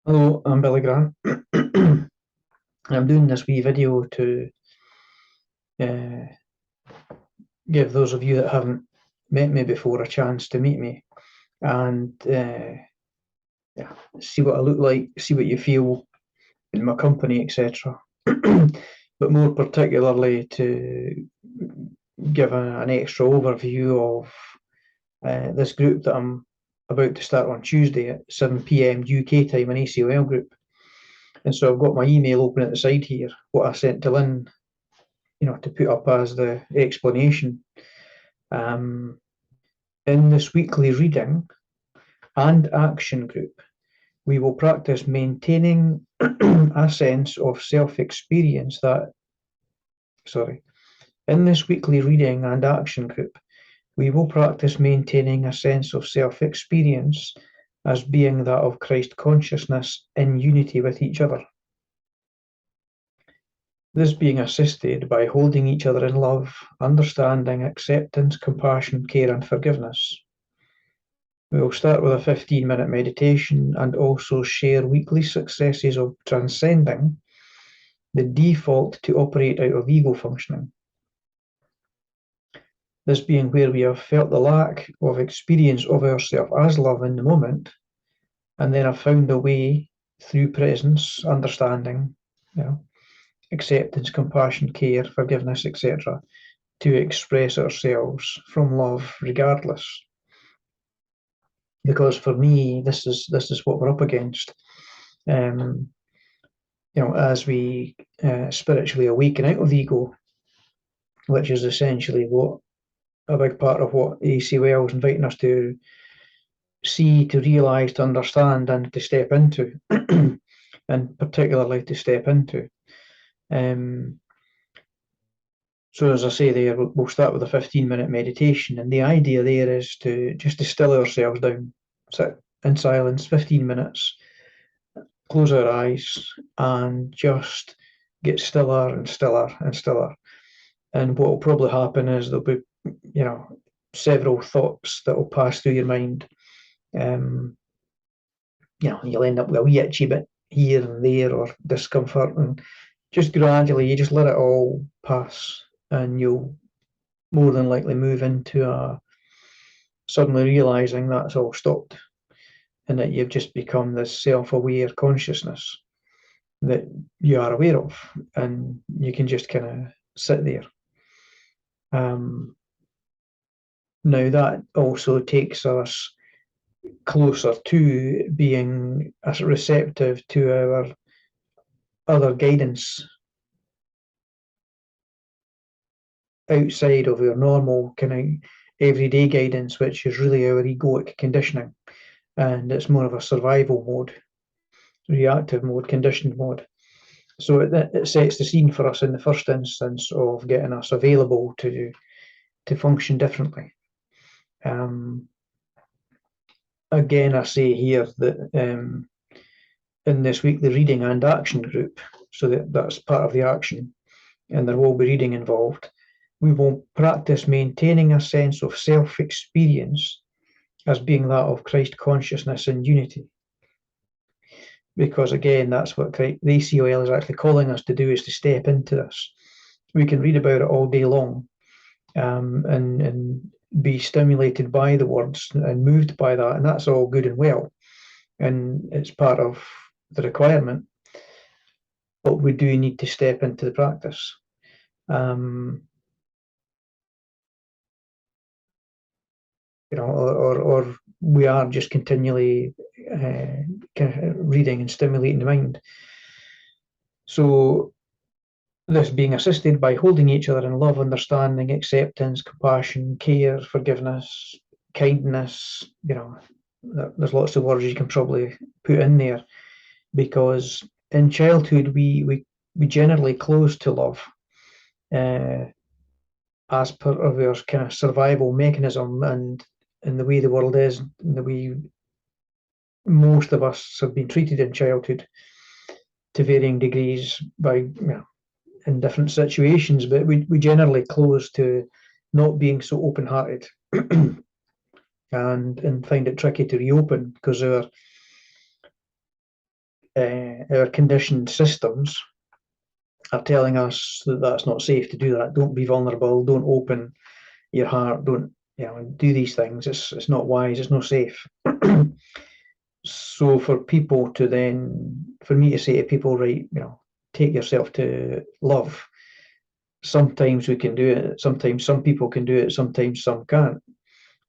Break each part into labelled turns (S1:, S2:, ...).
S1: Hello, I'm Billy Grant. I'm doing this wee video to uh, give those of you that haven't met me before a chance to meet me and yeah, see what I look like, see what you feel in my company, etc. But more particularly to give an extra overview of this group that I'm about to start on Tuesday at 7 p.m. UK time, an ACOL group. And so I've got my email open at the side here, what I sent to Lynn, to put up as the explanation. In this weekly reading and action group, we will practice maintaining a sense of self-experience in this weekly reading and action group, we will practice maintaining a sense of self-experience as being that of Christ consciousness in unity with each other. This being assisted by holding each other in love, understanding, acceptance, compassion, care, and forgiveness. We will start with a 15-minute meditation and also share weekly successes of transcending the default to operate out of ego functioning. This being where we have felt the lack of experience of ourselves as love in the moment, and then have found a way through presence, understanding, acceptance, compassion, care, forgiveness, etc., to express ourselves from love regardless. Because for me, this is what we're up against. As we spiritually awaken out of ego, which is essentially what a big part of what ACOL is inviting us to see, to realise, to understand, and to step into, and particularly to step into. So as I say there, we'll start with a 15-minute meditation, and the idea there is to still ourselves down, sit in silence 15 minutes, close our eyes, and just get stiller and stiller and stiller. And what will probably happen is there'll be, several thoughts that will pass through your mind. You'll end up with a wee itchy bit here and there, or discomfort, and just gradually you just let it all pass, and you'll more than likely move into suddenly realizing that's all stopped, and that you've just become this self-aware consciousness that you are aware of, and you can just kind of sit there. Now that also takes us closer to being receptive to our other guidance outside of our normal kind of everyday guidance, which is really our egoic conditioning, and it's more of a survival mode, reactive mode, conditioned mode. So it sets the scene for us in the first instance of getting us available to function differently. Again, I say here that in this weekly reading and action group, so that's part of the action, and there will be reading involved, we will practice maintaining a sense of self-experience as being that of Christ consciousness in unity. Because again, that's what the ACOL is actually calling us to do, is to step into this. We can read about it all day long, and be stimulated by the words and moved by that, and that's all good and well, and it's part of the requirement, but we do need to step into the practice. Or we are just continually kind of reading and stimulating the mind. So this being assisted by holding each other in love, understanding, acceptance, compassion, care, forgiveness, kindness. There's lots of words you can probably put in there, because in childhood we generally close to love as part of our kind of survival mechanism, and in the way the world is, and the way most of us have been treated in childhood to varying degrees by in different situations, but we generally close to not being so open-hearted and find it tricky to reopen, because our our conditioned systems are telling us that that's not safe to do that. Don't be vulnerable. Don't open your heart. Don't do these things. It's not wise. It's not safe. So for me to say to people, right, take yourself to love. Sometimes we can do it. Sometimes some people can do it. Sometimes some can't.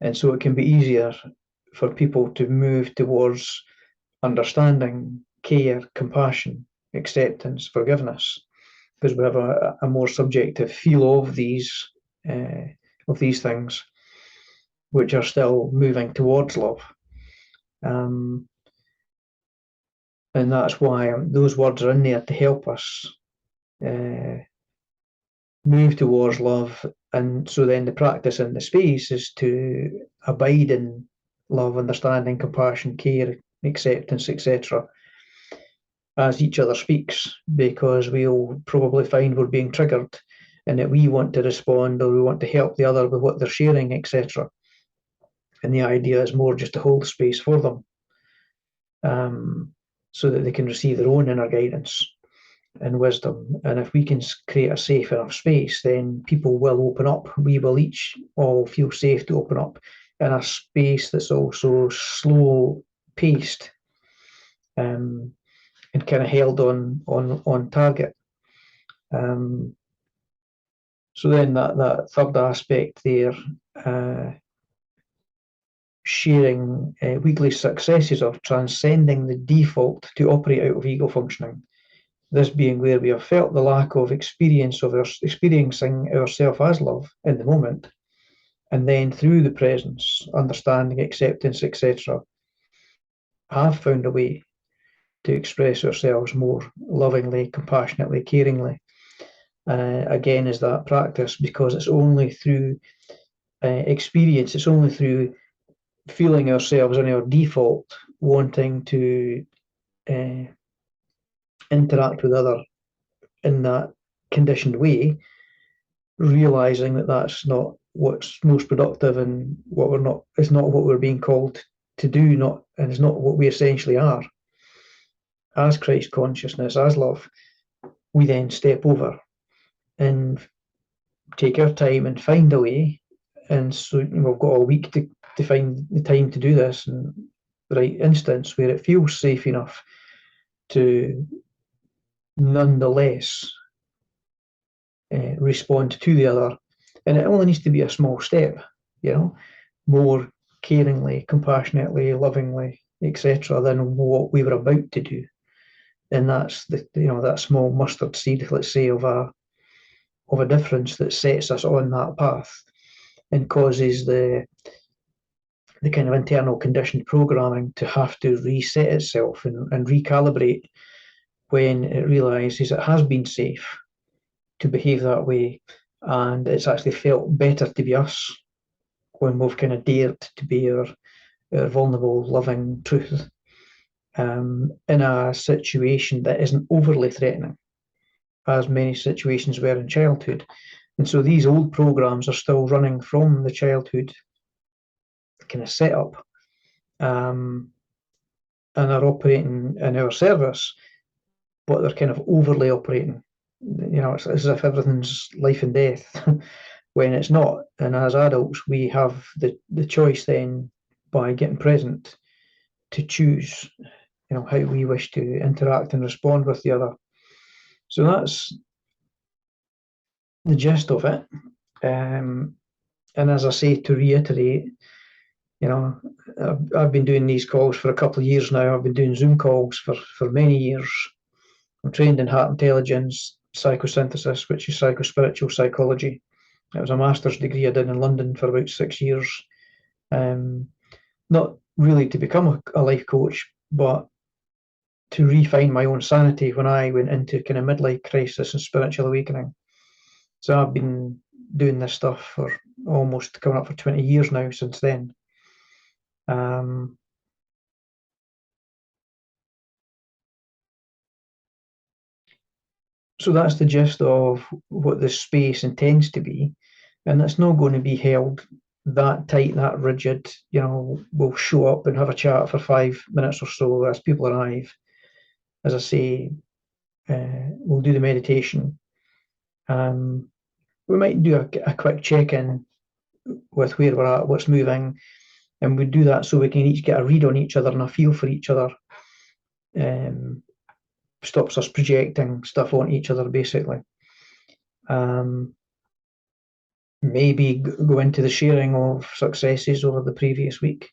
S1: And so it can be easier for people to move towards understanding, care, compassion, acceptance, forgiveness, because we have a more subjective feel of these things, which are still moving towards love. And that's why those words are in there to help us move towards love. And so then the practice in the space is to abide in love, understanding, compassion, care, acceptance, etc., as each other speaks, because we'll probably find we're being triggered and that we want to respond or we want to help the other with what they're sharing, etc. And the idea is more just to hold space for them, so that they can receive their own inner guidance and wisdom. And if we can create a safe enough space, then people will open up. We will each all feel safe to open up in a space that's also slow paced, and kind of held on target. So then that third aspect there, sharing weekly successes of transcending the default to operate out of ego functioning. This being where we have felt the lack of experiencing ourselves as love in the moment, and then through the presence, understanding, acceptance, etc., have found a way to express ourselves more lovingly, compassionately, caringly. Again, is that practice, because it's only through experience, it's only through feeling ourselves in our default, wanting to interact with other in that conditioned way, realizing that that's not what's most productive and is not what we're being called to do, and is not what we essentially are. As Christ consciousness, as love, we then step over and take our time and find a way. And so we've got a week to find the time to do this, and the right instance where it feels safe enough to nonetheless respond to the other. And it only needs to be a small step, more caringly, compassionately, lovingly, etc., than what we were about to do. And that's that small mustard seed, let's say, of a difference that sets us on that path and causes the kind of internal conditioned programming to have to reset itself and recalibrate when it realizes it has been safe to behave that way, and it's actually felt better to be us when we've kind of dared to be our vulnerable, loving truth in a situation that isn't overly threatening, as many situations were in childhood. And so these old programs are still running from the childhood kind of setup, and are operating in our service, but they're kind of overly operating. It's as if everything's life and death when it's not. And as adults, we have the choice then, by getting present, to choose how we wish to interact and respond with the other. So that's the gist of it. And as I say, to reiterate, I've been doing these calls for a couple of years now. I've been doing Zoom calls for many years. I'm trained in heart intelligence, psychosynthesis, which is psychospiritual psychology. It was a master's degree I did in London for about 6 years. Not really to become a life coach, but to refine my own sanity when I went into kind of midlife crisis and spiritual awakening. So I've been doing this stuff for almost coming up for 20 years now since then. So that's the gist of what this space intends to be. And it's not going to be held that tight, that rigid. We'll show up and have a chat for 5 minutes or so as people arrive. as I say, we'll do the meditation. We might do a quick check-in with where we're at, what's moving, and we do that so we can each get a read on each other and a feel for each other. Stops us projecting stuff on each other, basically. Maybe go into the sharing of successes over the previous week.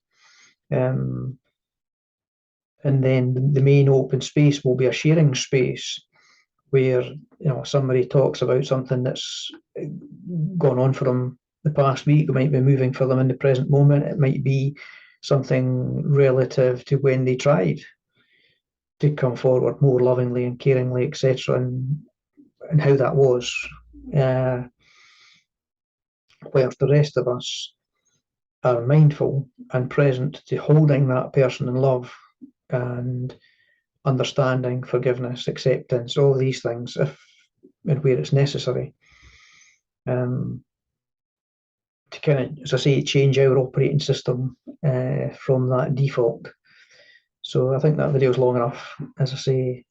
S1: And then the main open space will be a sharing space where somebody talks about something that's gone on for them the past week. It might be moving for them in the present moment. It might be something relative to when they tried to come forward more lovingly and caringly, etc., and how that was. Whilst the rest of us are mindful and present to holding that person in love and understanding, forgiveness, acceptance, all these things, if and where it's necessary, to kind of, as I say, change our operating system from that default. So I think that video is long enough. As I say,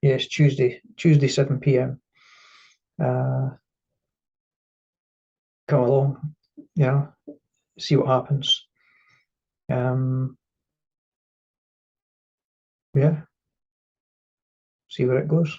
S1: yes, Tuesday 7 p.m. Come along, see what happens. Yeah, see where it goes.